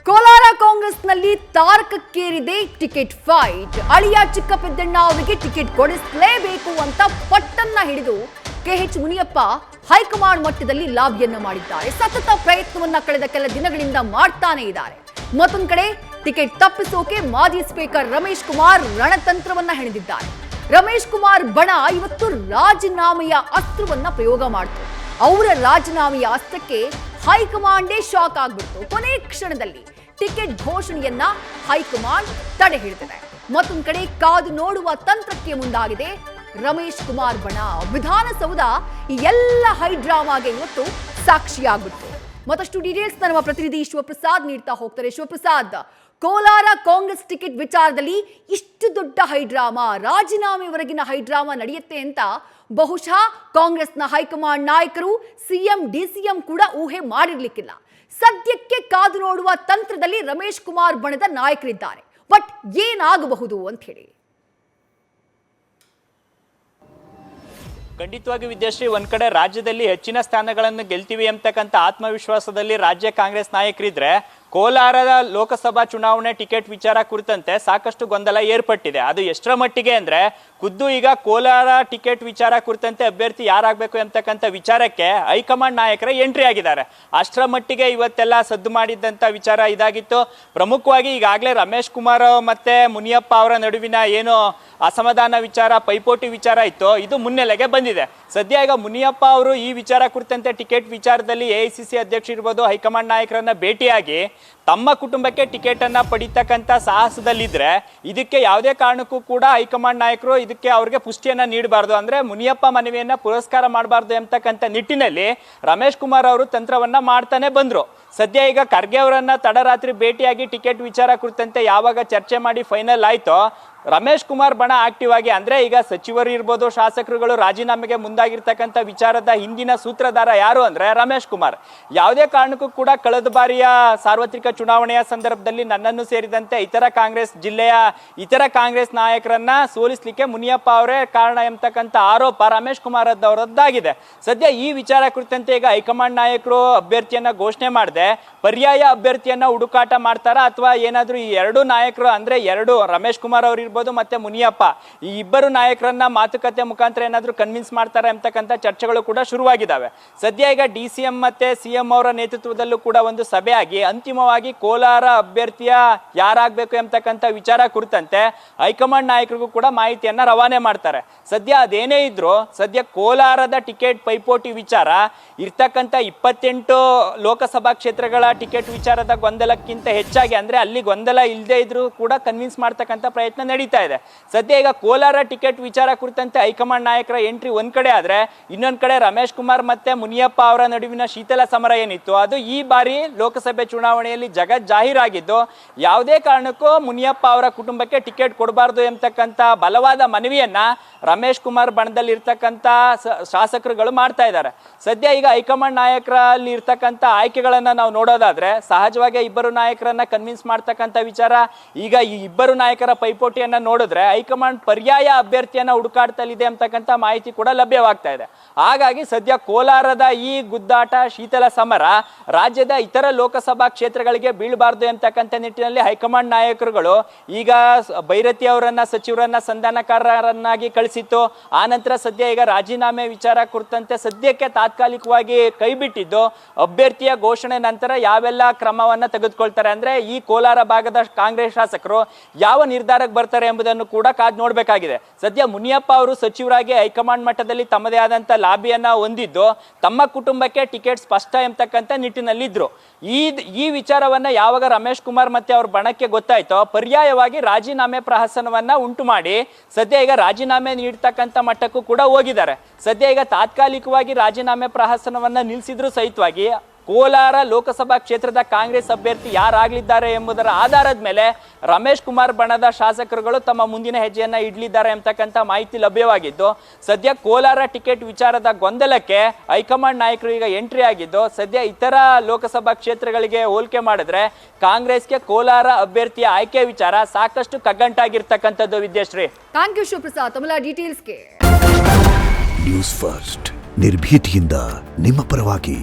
ಕೋಲಾರ ಕಾಂಗ್ರೆಸ್ನಲ್ಲಿ ತಾರಕಕ್ಕೇರಿದೆ ticket fight. ಅಳಿಯ ಚಿಕ್ಕಪೆದ್ದಣ್ಣ ಅವರಿಗೆ ಟಿಕೆಟ್ ಕೊಡಿಸಲೇಬೇಕು ಅಂತ ಪಟ್ಟನ್ನ ಹಿಡಿದು ಕೆಎಚ್ ಮುನಿಯಪ್ಪ ಹೈಕಮಾಂಡ್ ಮಟ್ಟದಲ್ಲಿ ಲಾಬಿಯನ್ನ ಮಾಡಿದ್ದಾರೆ. ಸತತ ಪ್ರಯತ್ನವನ್ನ ಕಳೆದ ಕೆಲ ದಿನಗಳಿಂದ ಮಾಡ್ತಾನೆ ಇದ್ದಾರೆ. ಮತ್ತೊಂದು ಕಡೆ ಟಿಕೆಟ್ ತಪ್ಪಿಸೋಕೆ ಮಾಜಿ ಸ್ಪೀಕರ್ ರಮೇಶ್ ಕುಮಾರ್ ರಣತಂತ್ರವನ್ನ ಹೆಣೆದಿದ್ದಾರೆ. ರಮೇಶ್ ಕುಮಾರ್ ಬಣ ಇವತ್ತು ರಾಜೀನಾಮೆಯ ಅಸ್ತ್ರವನ್ನ ಪ್ರಯೋಗ ಮಾಡಿತು. ಅವರ ರಾಜೀನಾಮೆಯ ಅಸ್ತ್ರಕ್ಕೆ ಹೈಕಮಾಂಡೇ ಶಾಕ್ ಆಗ್ಬಿಡ್ತು. ಕೊನೆ ಕ್ಷಣದಲ್ಲಿ ಟಿಕೆಟ್ ಘೋಷಣೆಯನ್ನ ಹೈಕಮಾಂಡ್ ತಡೆ ಹಿಡಿದಿದೆ. ಮತ್ತೊಂದು ಕಡೆ ಕಾದು ನೋಡುವ ತಂತ್ರಕ್ಕೆ ಮುಂದಾಗಿದೆ ರಮೇಶ್ ಕುಮಾರ್ ಬಣ. ವಿಧಾನಸೌಧ ಈ ಎಲ್ಲ ಹೈಡ್ರಾಮಾಗೆ ಇವತ್ತು ಸಾಕ್ಷಿಯಾಗ್ಬಿಟ್ಟು. ಮತ್ತಷ್ಟು ಡೀಟೇಲ್ಸ್ ನಮ್ಮ ಪ್ರತಿನಿಧಿ ಶಿವಪ್ರಸಾದ್ ನೀಡ್ತಾ ಹೋಗ್ತಾರೆ. ಶಿವಪ್ರಸಾದ್, ಕೋಲಾರ ಕಾಂಗ್ರೆಸ್ ಟಿಕೆಟ್ ವಿಚಾರದಲ್ಲಿ ಇಷ್ಟು ದೊಡ್ಡ ಹೈಡ್ರಾಮಾ, ರಾಜೀನಾಮೆವರೆಗಿನ ಹೈಡ್ರಾಮಾ ನಡೆಯುತ್ತೆ ಅಂತ ಬಹುಶಃ ಕಾಂಗ್ರೆಸ್ನ ಹೈಕಮಾಂಡ್ ನಾಯಕರು, ಸಿಎಂ ಡಿಸಿಎಂ ಕೂಡ ಊಹೆ ಮಾಡಿರ್ಲಿಕ್ಕಿಲ್ಲ. ಸದ್ಯಕ್ಕೆ ಕಾದು ನೋಡುವ ತಂತ್ರದಲ್ಲಿ ರಮೇಶ್ ಕುಮಾರ್ ಬಣದ ನಾಯಕರಿದ್ದಾರೆ. ಬಟ್ ಏನಾಗಬಹುದು ಅಂತ ಹೇಳಿ. ಖಂಡಿತವಾಗಿ ವಿದ್ಯಾಶ್ರೀ, ಒಂದ್ ಕಡೆ ರಾಜ್ಯದಲ್ಲಿ ಹೆಚ್ಚಿನ ಸ್ಥಾನಗಳನ್ನು ಗೆಲ್ತೀವಿ ಅಂತಕ್ಕಂಥ ಆತ್ಮವಿಶ್ವಾಸದಲ್ಲಿ ರಾಜ್ಯ ಕಾಂಗ್ರೆಸ್ ನಾಯಕರಿದ್ರೆ, ಕೋಲಾರದ ಲೋಕಸಭಾ ಚುನಾವಣೆ ಟಿಕೆಟ್ ವಿಚಾರ ಕುರಿತಂತೆ ಸಾಕಷ್ಟು ಗೊಂದಲ ಏರ್ಪಟ್ಟಿದೆ. ಅದು ಎಷ್ಟರ ಮಟ್ಟಿಗೆ ಅಂದ್ರೆ, ಖುದ್ದು ಈಗ ಕೋಲಾರ ಟಿಕೆಟ್ ವಿಚಾರ ಕುರಿತಂತೆ ಅಭ್ಯರ್ಥಿ ಯಾರಾಗಬೇಕು ಅಂತಕ್ಕಂಥ ವಿಚಾರಕ್ಕೆ ಹೈಕಮಾಂಡ್ ನಾಯಕರೇ ಎಂಟ್ರಿ ಆಗಿದ್ದಾರೆ. ಅಷ್ಟರ ಮಟ್ಟಿಗೆ ಇವತ್ತೆಲ್ಲ ಸದ್ದು ಮಾಡಿದ್ದಂಥ ವಿಚಾರ ಇದಾಗಿತ್ತು. ಪ್ರಮುಖವಾಗಿ ಈಗಾಗಲೇ ರಮೇಶ್ ಕುಮಾರ್ ಮತ್ತೆ ಮುನಿಯಪ್ಪ ಅವರ ನಡುವಿನ ಏನು ಅಸಮಾಧಾನ ವಿಚಾರ, ಪೈಪೋಟಿ ವಿಚಾರ ಇತ್ತು, ಇದು ಮುನ್ನೆಲೆಗೆ ಬಂದಿದೆ. ಸದ್ಯ ಈಗ ಮುನಿಯಪ್ಪ ಅವರು ಈ ವಿಚಾರ ಕುರಿತಂತೆ ಟಿಕೆಟ್ ವಿಚಾರದಲ್ಲಿ ಎಐಸಿಸಿ ಅಧ್ಯಕ್ಷ ಇರ್ಬೋದು, ಹೈಕಮಾಂಡ್ ನಾಯಕರನ್ನ ಭೇಟಿಯಾಗಿ ತಮ್ಮ ಕುಟುಂಬಕ್ಕೆ ಟಿಕೆಟ್ ಅನ್ನ ಪಡಿತಕ್ಕಂಥ ಸಾಹಸದಲ್ಲಿದ್ರೆ, ಇದಕ್ಕೆ ಯಾವುದೇ ಕಾರಣಕ್ಕೂ ಕೂಡ ಹೈಕಮಾಂಡ್ ನಾಯಕರು ಇದಕ್ಕೆ ಅವ್ರಿಗೆ ಪುಷ್ಟಿಯನ್ನ ನೀಡಬಾರ್ದು, ಅಂದ್ರೆ ಮುನಿಯಪ್ಪ ಮನವಿಯನ್ನ ಪುರಸ್ಕಾರ ಮಾಡಬಾರ್ದು ಎಂಬತಕ್ಕಂಥ ನಿಟ್ಟಿನಲ್ಲಿ ರಮೇಶ್ ಕುಮಾರ್ ಅವರು ತಂತ್ರವನ್ನ ಮಾಡ್ತಾನೆ ಬಂದ್ರು. ಸದ್ಯ ಈಗ ಖರ್ಗೆ ಅವರನ್ನ ತಡರಾತ್ರಿ ಭೇಟಿಯಾಗಿ ಟಿಕೆಟ್ ವಿಚಾರ ಕುರಿತಂತೆ ಯಾವಾಗ ಚರ್ಚೆ ಮಾಡಿ ಫೈನಲ್ ಆಯ್ತೋ, ರಮೇಶ್ ಕುಮಾರ್ ಬಣ ಆಕ್ಟಿವ್ ಆಗಿ, ಅಂದ್ರೆ ಈಗ ಸಚಿವರು ಇರ್ಬೋದು, ಶಾಸಕರುಗಳು ರಾಜೀನಾಮೆಗೆ ಮುಂದಾಗಿರ್ತಕ್ಕಂಥ ವಿಚಾರದ ಹಿಂದಿನ ಸೂತ್ರಧಾರ ಯಾರು ಅಂದ್ರೆ ರಮೇಶ್ ಕುಮಾರ್. ಯಾವುದೇ ಕಾರಣಕ್ಕೂ ಕೂಡ ಕಳೆದ ಬಾರಿಯ ಸಾರ್ವತ್ರಿಕ ಚುನಾವಣೆಯ ಸಂದರ್ಭದಲ್ಲಿ ನನ್ನನ್ನು ಸೇರಿದಂತೆ ಜಿಲ್ಲೆಯ ಇತರ ಕಾಂಗ್ರೆಸ್ ನಾಯಕರನ್ನ ಸೋಲಿಸಲಿಕ್ಕೆ ಮುನಿಯಪ್ಪ ಅವರೇ ಕಾರಣ ಎಂಬತಕ್ಕಂಥ ಆರೋಪ ರಮೇಶ್ ಕುಮಾರ್ ಅವರದ್ದಾಗಿದೆ. ಸದ್ಯ ಈ ವಿಚಾರ ಕುರಿತಂತೆ ಈಗ ಹೈಕಮಾಂಡ್ ನಾಯಕರು ಅಭ್ಯರ್ಥಿಯನ್ನ ಘೋಷಣೆ ಮಾಡದೆ ಪರ್ಯಾಯ ಅಭ್ಯರ್ಥಿಯನ್ನ ಹುಡುಕಾಟ ಮಾಡ್ತಾರ, ಅಥವಾ ಏನಾದ್ರೂ ಈ ಎರಡು ನಾಯಕರು, ಅಂದ್ರೆ ಎರಡು ರಮೇಶ್ ಕುಮಾರ್ ಅವರು ಇರ್ಬೋದು ಮತ್ತೆ ಮುನಿಯಪ್ಪ, ಈ ಇಬ್ಬರು ನಾಯಕರನ್ನ ಮಾತುಕತೆ ಮುಖಾಂತರ ಏನಾದ್ರೂ ಕನ್ವಿನ್ಸ್ ಮಾಡ್ತಾರೆ ಅಂತಕ್ಕಂಥ ಚರ್ಚೆಗಳು ಕೂಡ ಶುರುವಾಗಿದ್ದಾವೆ. ಸದ್ಯ ಈಗ ಡಿಸಿಎಂ ಮತ್ತೆ ಸಿಎಂ ಅವರ ನೇತೃತ್ವದಲ್ಲೂ ಕೂಡ ಒಂದು ಸಭೆ ಆಗಿ ಅಂತಿಮವಾಗಿ ಕೋಲಾರ ಅಭ್ಯರ್ಥಿಯ ಯಾರಾಗಬೇಕು ಎಂಬತಕ್ಕಂಥ ವಿಚಾರ ಕುರಿತಂತೆ ಹೈಕಮಾಂಡ್ ನಾಯಕರಿಗೂ ಕೂಡ ಮಾಹಿತಿಯನ್ನ ರವಾನೆ ಮಾಡ್ತಾರೆ. ಸದ್ಯ ಅದೇನೇ ಇದ್ರು, ಸದ್ಯ ಕೋಲಾರದ ಟಿಕೆಟ್ ಪೈಪೋಟಿ ವಿಚಾರ ಇರ್ತಕ್ಕಂಥ 28 ಲೋಕಸಭಾ ಕ್ಷೇತ್ರಗಳ ಟಿಕೆಟ್ ವಿಚಾರದ ಗೊಂದಲಕ್ಕಿಂತ ಹೆಚ್ಚಾಗಿ, ಅಂದ್ರೆ ಅಲ್ಲಿ ಗೊಂದಲ ಇಲ್ಲದೆ ಇದ್ರೂ ಕೂಡ ಕನ್ವಿನ್ಸ್ ಮಾಡ್ತಕ್ಕಂಥ ಪ್ರಯತ್ನ ನಡೀತಾ ಇದೆ. ಸದ್ಯ ಈಗ ಕೋಲಾರ ಟಿಕೆಟ್ ವಿಚಾರ ಕುರಿತಂತೆ ಹೈಕಮಾಂಡ್ ನಾಯಕರ ಎಂಟ್ರಿ ಒಂದ್ ಕಡೆ ಆದ್ರೆ, ಇನ್ನೊಂದ್ ಕಡೆ ರಮೇಶ್ ಕುಮಾರ್ ಮತ್ತೆ ಮುನಿಯಪ್ಪ ಅವರ ನಡುವಿನ ಶೀತಲ ಸಮರ ಏನಿತ್ತು, ಅದು ಈ ಬಾರಿ ಲೋಕಸಭೆ ಚುನಾವಣೆಯಲ್ಲಿ ಜಗತ್ ಜಾಹೀರಾಗಿದ್ದು, ಯಾವುದೇ ಕಾರಣಕ್ಕೂ ಮುನಿಯಪ್ಪ ಅವರ ಕುಟುಂಬಕ್ಕೆ ಟಿಕೆಟ್ ಕೊಡಬಾರ್ದು ಎಂಬತಕ್ಕಂಥ ಬಲವಾದ ಮನವಿಯನ್ನ ರಮೇಶ್ ಕುಮಾರ್ ಬಣದಲ್ಲಿ ಇರ್ತಕ್ಕಂಥ ಶಾಸಕರುಗಳು ಮಾಡ್ತಾ ಇದ್ದಾರೆ. ಸದ್ಯ ಈಗ ಹೈಕಮಾಂಡ್ ನಾಯಕರಲ್ಲಿ ಇರ್ತಕ್ಕಂಥ ಆಯ್ಕೆಗಳನ್ನ ನಾವು ನೋಡೋದಾದ್ರೆ, ಸಹಜವಾಗಿ ಇಬ್ಬರು ನಾಯಕರನ್ನ ಕನ್ವಿನ್ಸ್ ಮಾಡ್ತಕ್ಕಂಥ ವಿಚಾರ, ಈಗ ಈ ಇಬ್ಬರು ನಾಯಕರ ಪೈಪೋಟಿಯನ್ನ ನೋಡಿದ್ರೆ ಹೈಕಮಾಂಡ್ ಪರ್ಯಾಯ ಅಭ್ಯರ್ಥಿಯನ್ನ ಹುಡುಕಾಡ್ತಲಿದೆ ಅಂತಕ್ಕಂಥ ಮಾಹಿತಿ ಕೂಡ ಲಭ್ಯವಾಗ್ತಾ ಇದೆ. ಹಾಗಾಗಿ ಸದ್ಯ ಕೋಲಾರದ ಈ ಗುದ್ದಾಟ, ಶೀತಲ ಸಮರ ರಾಜ್ಯದ ಇತರ ಲೋಕಸಭಾ ಕ್ಷೇತ್ರಗಳಿಗೆ ಬೀಳಬಾರ್ದು ಎಂಬತಕ್ಕಂಥ ನಿಟ್ಟಿನಲ್ಲಿ ಹೈಕಮಾಂಡ್ ನಾಯಕರುಗಳು ಈಗ ಭೈರತಿ ಅವರನ್ನ ಸಚಿವರನ್ನ ಸಂಧಾನಕಾರರನ್ನಾಗಿ ಕಳಿಸಿತ್ತು. ಆ ನಂತರ ಸದ್ಯ ಈಗ ರಾಜೀನಾಮೆ ವಿಚಾರ ಕುರಿತಂತೆ ಸದ್ಯಕ್ಕೆ ತಾತ್ಕಾಲಿಕವಾಗಿ ಕೈ ಬಿಟ್ಟಿದ್ದು, ಅಭ್ಯರ್ಥಿಯ ಘೋಷಣೆ ನಂತರ ಯಾವೆಲ್ಲ ಕ್ರಮವನ್ನ ತೆಗೆದುಕೊಳ್ತಾರೆ, ಅಂದ್ರೆ ಈ ಕೋಲಾರ ಭಾಗದ ಕಾಂಗ್ರೆಸ್ ಶಾಸಕರು ಯಾವ ನಿರ್ಧಾರಕ್ಕೆ ಬರ್ತಾರೆ ಎಂಬುದನ್ನು ಕೂಡ ಕಾದು ನೋಡಬೇಕಾಗಿದೆ. ಸದ್ಯ ಮುನಿಯಪ್ಪ ಅವರು ಸಚಿವರಾಗಿ ಹೈಕಮಾಂಡ್ ಮಟ್ಟದಲ್ಲಿ ತಮ್ಮದೇ ಆದಂತ ಲಾಬಿಯನ್ನ ಹೊಂದಿದ್ದು, ತಮ್ಮ ಕುಟುಂಬಕ್ಕೆ ಟಿಕೆಟ್ ಸ್ಪಷ್ಟ ಎಂಬತಕ್ಕಂಥ ನಿಟ್ಟಿನಲ್ಲಿ ಇದ್ರು. ಈ ವಿಚಾರವನ್ನ ಯಾವಾಗ ರಮೇಶ್ ಕುಮಾರ್ ಮತ್ತೆ ಅವ್ರ ಬಣಕ್ಕೆ ಗೊತ್ತಾಯ್ತೋ, ಪರ್ಯಾಯವಾಗಿ ರಾಜೀನಾಮೆ ಪ್ರಹಸನವನ್ನ ಉಂಟು ಮಾಡಿ ಸದ್ಯ ಈಗ ರಾಜೀನಾಮೆ ನೀಡ್ತಕ್ಕಂಥ ಮಟ್ಟಕ್ಕೂ ಕೂಡ ಹೋಗಿದ್ದಾರೆ. ಸದ್ಯ ಈಗ ತಾತ್ಕಾಲಿಕವಾಗಿ ರಾಜೀನಾಮೆ ಪ್ರಹಸನವನ್ನ ನಿಲ್ಲಿಸಿದ್ರು ಸಹಿತವಾಗಿ ಕೋಲಾರ ಲೋಕಸಭಾ ಕ್ಷೇತ್ರದ ಕಾಂಗ್ರೆಸ್ ಅಭ್ಯರ್ಥಿ ಯಾರಾಗಲಿದ್ದಾರೆ ಎಂಬುದರ ಆಧಾರದ ಮೇಲೆ ರಮೇಶ್ ಕುಮಾರ್ ಬಣದ ಶಾಸಕರುಗಳು ತಮ್ಮ ಮುಂದಿನ ಹೆಜ್ಜೆಯನ್ನ ಇಡ್ಲಿದ್ದಾರೆ ಎಂಬತಕ್ಕಂಥ ಮಾಹಿತಿ ಲಭ್ಯವಾಗಿದ್ದು, ಸದ್ಯ ಕೋಲಾರ ಟಿಕೆಟ್ ವಿಚಾರದ ಗೊಂದಲಕ್ಕೆ ಹೈಕಮಾಂಡ್ ನಾಯಕರು ಈಗ ಎಂಟ್ರಿ ಆಗಿದ್ದು, ಸದ್ಯ ಇತರ ಲೋಕಸಭಾ ಕ್ಷೇತ್ರಗಳಿಗೆ ಹೋಲಿಕೆ ಮಾಡಿದ್ರೆ ಕಾಂಗ್ರೆಸ್ಗೆ ಕೋಲಾರ ಅಭ್ಯರ್ಥಿಯ ಆಯ್ಕೆ ವಿಚಾರ ಸಾಕಷ್ಟು ಕಗ್ಗಂಟಾಗಿರ್ತಕ್ಕಂಥದ್ದು. ವಿದ್ಯಾಶ್ರೀ, ಥ್ಯಾಂಕ್ ಯು ಶಿವಪ್ರಸಾದ್, ತಮ್ಮ ಡೀಟೇಲ್ಸ್ಗೆ. ನ್ಯೂಸ್ ಫಸ್ಟ್, ನಿರ್ಭೀತಿಯಿಂದ ನಿಮ್ಮ ಪರವಾಗಿ.